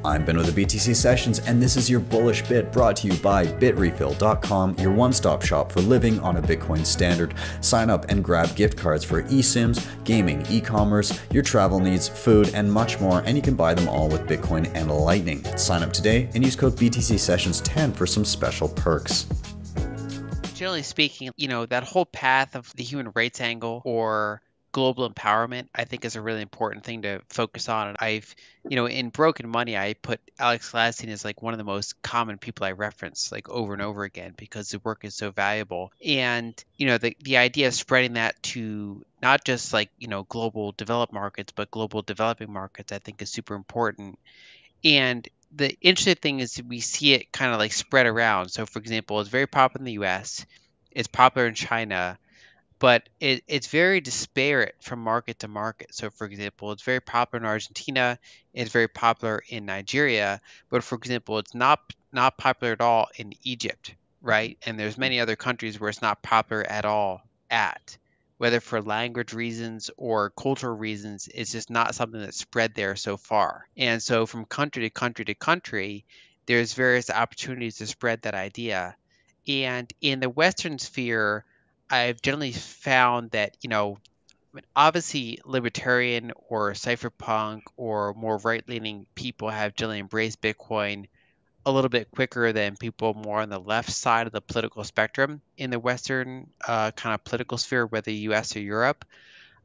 I'm Ben with the BTC Sessions, and this is your Bullish Bit brought to you by bitrefill.com, your one-stop shop for living on a Bitcoin standard. Sign up and grab gift cards for eSIMs, gaming, e-commerce, your travel needs, food, and much more, and you can buy them all with Bitcoin and Lightning. Sign up today and use code BTC Sessions 10 for some special perks. Generally speaking, that whole path of the human rights angle or global empowerment, I think is a really important thing to focus on. And in Broken Money, I put Alex Gladstein as like one of the most common people I reference like over and over again because the work is so valuable. And, the idea of spreading that to not just like, global developed markets, but global developing markets, I think is super important. And the interesting thing is we see it kind of like spread around. So, for example, it's very popular in the US, it's popular in China, but it's very disparate from market to market. So, for example, it's very popular in Argentina, it's very popular in Nigeria, but for example, it's not popular at all in Egypt, right? And there's many other countries where it's not popular at all at. Whether for language reasons or cultural reasons, it's just not something that's spread there so far. And so from country to country to country, there's various opportunities to spread that idea. And in the Western sphere, I've generally found that, obviously libertarian or cypherpunk or more right-leaning people have generally embraced Bitcoin a little bit quicker than people more on the left side of the political spectrum in the Western kind of political sphere, whether US or Europe.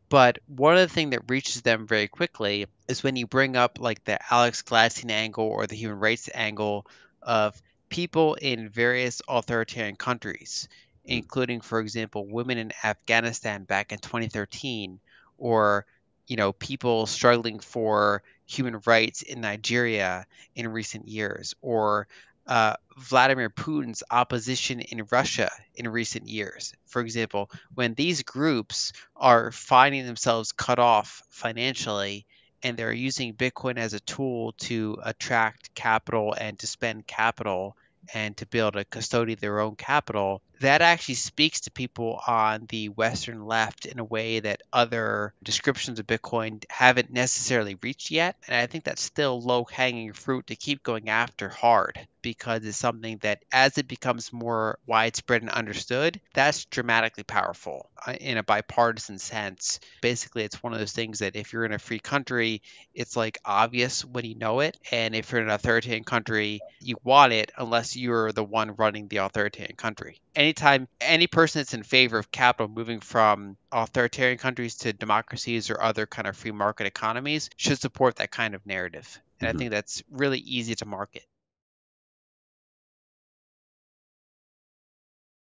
But one of the things that reaches them very quickly is when you bring up like the Alex Gladstein angle or the human rights angle of people in various authoritarian countries, including, for example, women in Afghanistan back in 2013, or people struggling for human rights in Nigeria in recent years, or Vladimir Putin's opposition in Russia in recent years. For example, when these groups are finding themselves cut off financially and they're using Bitcoin as a tool to attract capital and to spend capital and to build a custody of their own capital, that actually speaks to people on the Western left in a way that other descriptions of Bitcoin haven't necessarily reached yet. And I think that's still low-hanging fruit to keep going after hard, because it's something that as it becomes more widespread and understood, that's dramatically powerful in a bipartisan sense. Basically, it's one of those things that if you're in a free country, it's like obvious when you know it. And if you're in an authoritarian country, you want it unless you're the one running the authoritarian country. Anytime any person that's in favor of capital moving from authoritarian countries to democracies or other kind of free market economies should support that kind of narrative. And I think that's really easy to market.